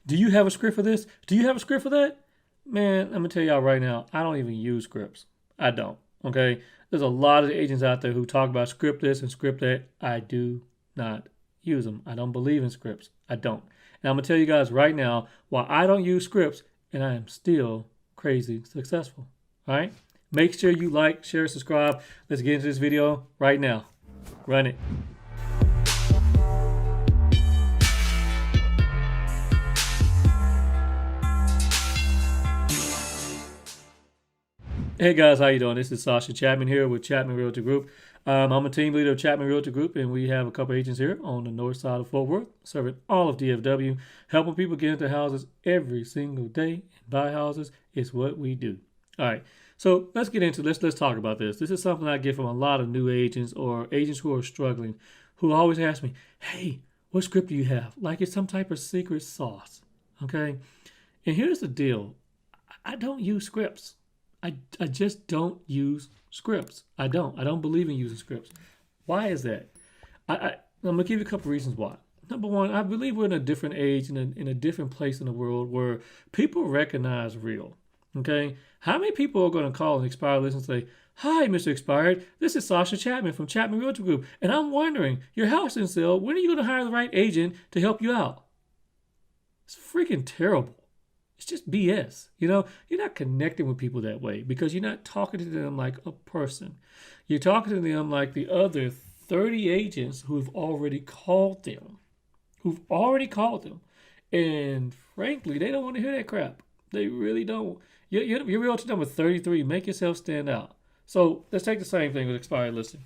Do you have a script for this? Do you have a script for that? Man, I'm gonna tell y'all right now, I don't even use scripts. I don't. Okay. There's a lot of agents out there who talk about script this and script that. I do not use them. I don't believe in scripts. I don't. And I'm gonna tell you guys right now why I don't use scripts and I am still crazy successful. All right. Make sure you like, share, subscribe. Let's get into this video right now. Run it. Hey guys, how you doing? This is Sascha Chatman here with Chatman Realtor Group. I'm a team leader of Chatman Realtor Group, and we have a couple agents here on the north side of Fort Worth, serving all of DFW, helping people get into houses every single day and buy houses is what we do. All right, so let's get into let's talk about this. This is something I get from a lot of new agents or agents who are struggling, who always ask me, "Hey, what script do you have?" Like it's some type of secret sauce. Okay, and here's the deal: I don't use scripts. I just don't use scripts. I don't believe in using scripts. Why is that? I'm gonna give you a couple reasons why. Number one, I believe we're in a different age and in a different place in the world where people recognize real. Okay, how many people are going to call an expired list and say, "Hi, Mr. Expired, this is Sascha Chatman from Chatman Realtor Group, and I'm wondering, your house is in sale. When are you going to hire the right agent to help you out?" It's freaking terrible. It's just BS. You're not connecting with people that way because you're not talking to them like a person. You're talking to them like the other 30 agents who've already called them. And frankly, they don't want to hear that crap. They really don't. You're realtor number 33. Make yourself stand out. So let's take the same thing with expired listing.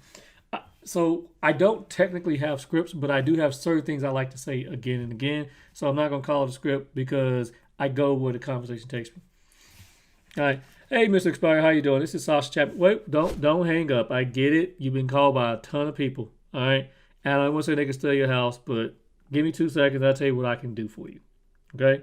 So I don't technically have scripts, but I do have certain things I like to say again and again. So I'm not going to call it a script because I go where the conversation takes me. All right. Hey, Mr. Expired, how you doing? This is Sascha Chatman. Wait, don't hang up. I get it. You've been called by a ton of people. All right. And I don't want to say they can steal your house, but give me 2 seconds. I'll tell you what I can do for you. Okay?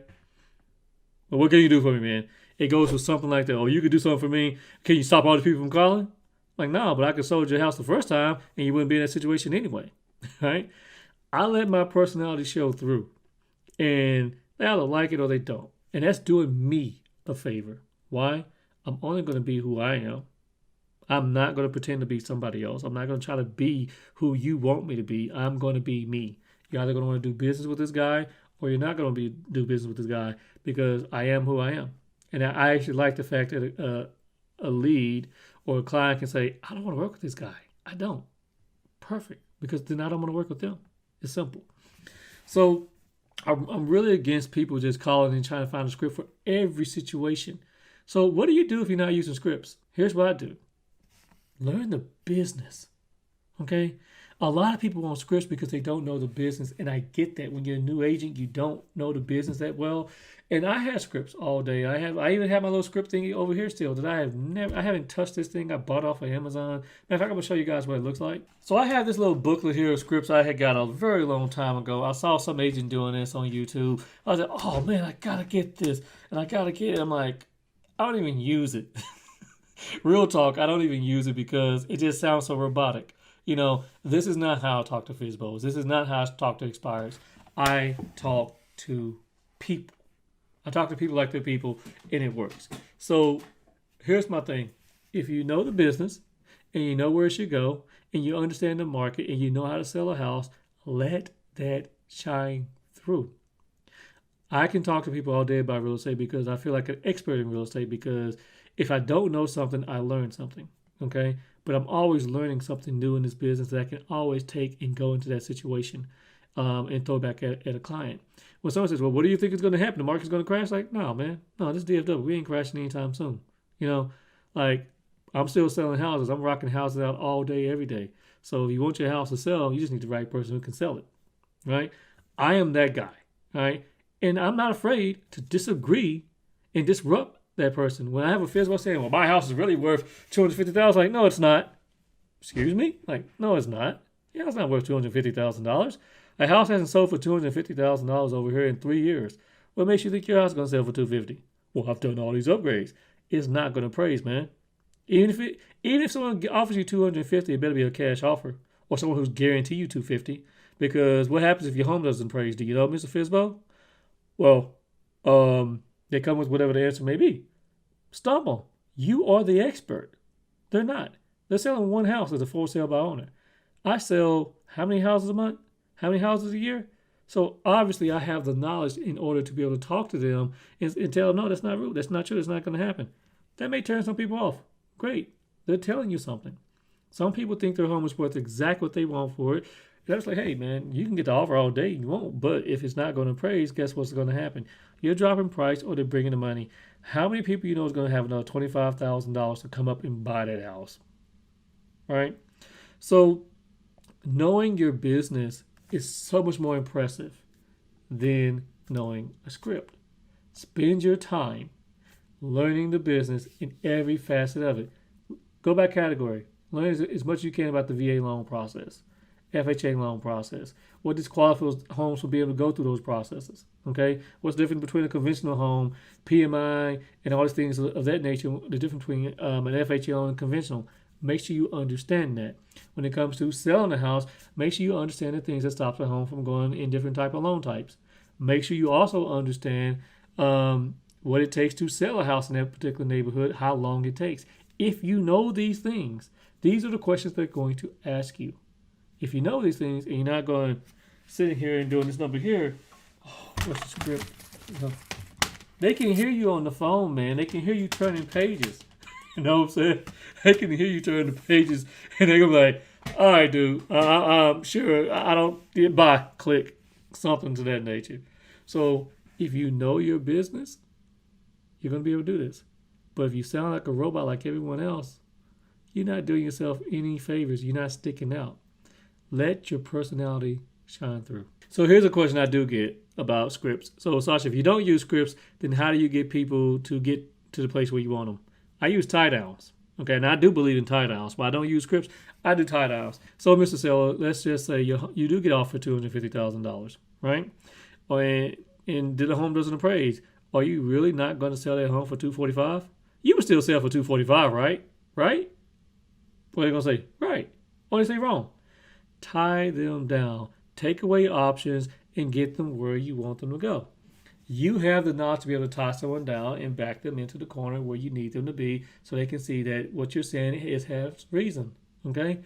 Well, what can you do for me, man? It goes with something like that. Oh, you could do something for me. Can you stop all the people from calling? Like, no, but I could sold your house the first time and you wouldn't be in that situation anyway. Right? I let my personality show through. And they either like it or they don't. And that's doing me a favor. Why? I'm only going to be who I am. I'm not going to pretend to be somebody else. I'm not going to try to be who you want me to be. I'm going to be me. You're either going to want to do business with this guy or you're not going to do business with this guy because I am who I am. And I actually like the fact that a lead or a client can say, "I don't want to work with this guy." I don't. Perfect. Because then I don't want to work with them. It's simple. So I'm really against people just calling and trying to find a script for every situation. So what do you do if you're not using scripts? Here's what I do. Learn the business. Okay? A lot of people want scripts because they don't know the business. And I get that. When you're a new agent, you don't know the business that well. And I have scripts all day. I even have my little script thingy over here still that I haven't touched this thing. I bought off of Amazon. Matter of fact, I'm going to show you guys what it looks like. So I have this little booklet here of scripts I had got a very long time ago. I saw some agent doing this on YouTube. I was like, "Oh man, I got to get this. And I got to get it." I'm like, I don't even use it. Real talk, I don't even use it because it just sounds so robotic. This is not how I talk to FISBOs. This is not how I talk to expires. I talk to people. I talk to people like they're people, and it works. So here's my thing. If you know the business, and you know where it should go, and you understand the market, and you know how to sell a house, let that shine through. I can talk to people all day about real estate because I feel like an expert in real estate because if I don't know something, I learn something. Okay? But I'm always learning something new in this business that I can always take and go into that situation and throw back at a client. When someone says, "Well, what do you think is going to happen? The market's going to crash?" Like, no, man. No, this is DFW. We ain't crashing anytime soon. Like I'm still selling houses. I'm rocking houses out all day, every day. So if you want your house to sell, you just need the right person who can sell it. Right? I am that guy. Right? And I'm not afraid to disagree and disrupt that person. When I have a FISBO saying, "Well, my house is really worth $250,000, like, no, it's not. Excuse me? Like, no, it's not. Yeah, it's not worth $250,000. A house hasn't sold for $250,000 over here in 3 years. What makes you think your house is going to sell for $250,000? Well, I've done all these upgrades. It's not going to praise, man. Even if someone offers you $250,000, it better be a cash offer or someone who's guarantee you $250,000. Because what happens if your home doesn't praise? Do you know, Mr. FISBO? Well, They come with whatever the answer may be. Stop them. You are the expert. They're not. They're selling one house as a for sale by owner. I sell how many houses a month? How many houses a year? So obviously I have the knowledge in order to be able to talk to them and tell them, no, that's not real. That's not true. That's not going to happen. That may turn some people off. Great. They're telling you something. Some people think their home is worth exactly what they want for it. And that's like, hey, man, you can get the offer all day you want, but if it's not going to appraise, guess what's going to happen? You're dropping price or they're bringing the money. How many people you know is going to have another $25,000 to come up and buy that house? Right? So knowing your business is so much more impressive than knowing a script. Spend your time learning the business in every facet of it. Go by category. Learn as much as you can about the VA loan process, FHA loan process. What disqualifies homes from being able to go through those processes? Okay, what's different between a conventional home, PMI, and all these things of that nature? The difference between an FHA loan and conventional. Make sure you understand that. When it comes to selling a house, make sure you understand the things that stop the home from going in different type of loan types. Make sure you also understand what it takes to sell a house in that particular neighborhood, how long it takes. If you know these things, these are the questions they're going to ask you. If you know these things and you're not going sitting here and doing this number here, what's the script? They can hear you on the phone, man. They can hear you turning pages. You know what I'm saying? They can hear you turn the pages, and they're gonna be like, "All right, dude. Sure. I don't buy. Click something to that nature." So if you know your business, you're gonna be able to do this. But if you sound like a robot like everyone else, you're not doing yourself any favors. You're not sticking out. Let your personality shine through. So here's a question I do get about scripts. So Sascha, if you don't use scripts, then how do you get people to get to the place where you want them? I use tie downs. Okay, and I do believe in tie downs, but I don't use scripts. I do tie downs. So, Mr. Seller, let's just say you do get offered $250,000, right? And the home doesn't appraise. Are you really not going to sell that home for $245,000? You would still sell for $245,000, right? Right? What are they going to say? Right. What do they say wrong? Tie them down. Take away options and get them where you want them to go. You have the knowledge to be able to tie someone down and back them into the corner where you need them to be so they can see that what you're saying has reason. Okay?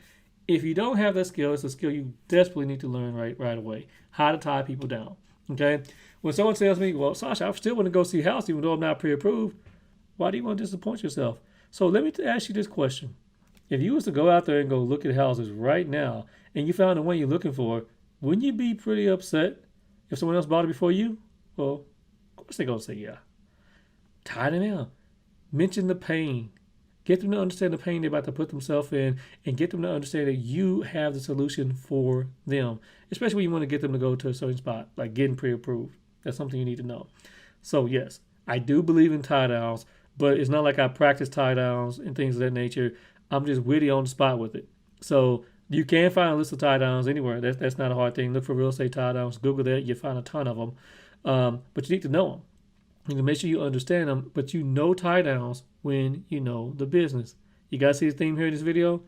If you don't have that skill, it's a skill you desperately need to learn right away. How to tie people down. Okay? When someone tells me, well, Sascha, I still want to go see a house even though I'm not pre-approved, why do you want to disappoint yourself? So let me ask you this question. If you was to go out there and go look at houses right now and you found the one you're looking for, wouldn't you be pretty upset if someone else bought it before you? Well, of course they're going to say yeah. Tie them down. Mention the pain. Get them to understand the pain they're about to put themselves in and get them to understand that you have the solution for them, especially when you want to get them to go to a certain spot, like getting pre-approved. That's something you need to know. So, yes, I do believe in tie downs, but it's not like I practice tie downs and things of that nature. I'm just witty on the spot with it. So, you can find a list of tie downs anywhere. That's not a hard thing. Look for real estate tie downs. Google that. You'll find a ton of them. But you need to know them. You can make sure you understand them, but you know tie downs when you know the business. You guys see the theme here in this video?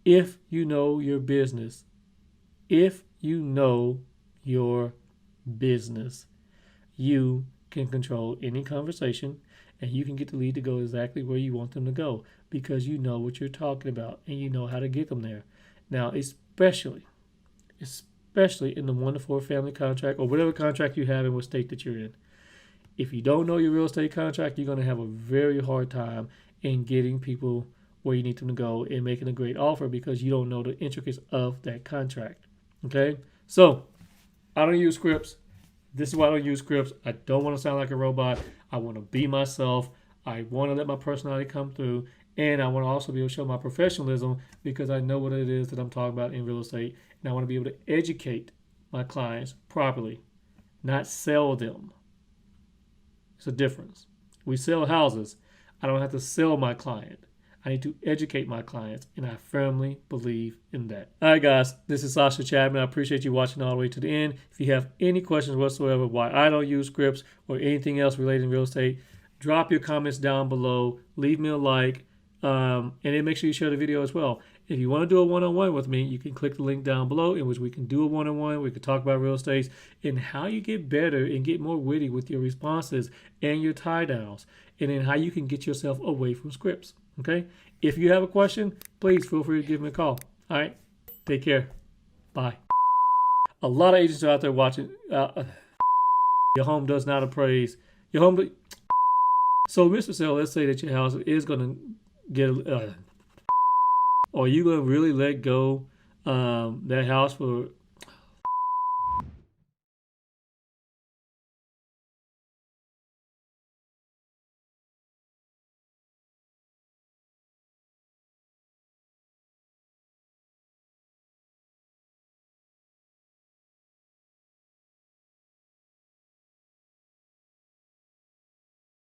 If you know your business, if you know your business, you can control any conversation and you can get the lead to go exactly where you want them to go because you know what you're talking about and you know how to get them there. Now, especially in the 1 to 4 family contract or whatever contract you have in what state that you're in. If you don't know your real estate contract, you're going to have a very hard time in getting people where you need them to go and making a great offer because you don't know the intricacies of that contract. Okay? So, I don't use scripts. This is why I don't use scripts. I don't want to sound like a robot. I want to be myself. I want to let my personality come through. And I want to also be able to show my professionalism because I know what it is that I'm talking about in real estate. And I want to be able to educate my clients properly, not sell them. It's a difference. We sell houses. I don't have to sell my client. I need to educate my clients, and I firmly believe in that. All right, guys, this is Sascha Chatman. I appreciate you watching all the way to the end. If you have any questions whatsoever why I don't use scripts or anything else related to real estate, drop your comments down below. Leave me a like, and then make sure you share the video as well. If you want to do a one-on-one with me, you can click the link down below in which we can do a one-on-one. We can talk about real estate and how you get better and get more witty with your responses and your tie downs, and then how you can get yourself away from scripts. Okay? If you have a question, please feel free to give me a call. All right? Take care. Bye. A lot of agents are out there watching. Your home does not appraise. Your home. So, Mr. Seller, let's say that your house is going to get. Are you going to really let go that house for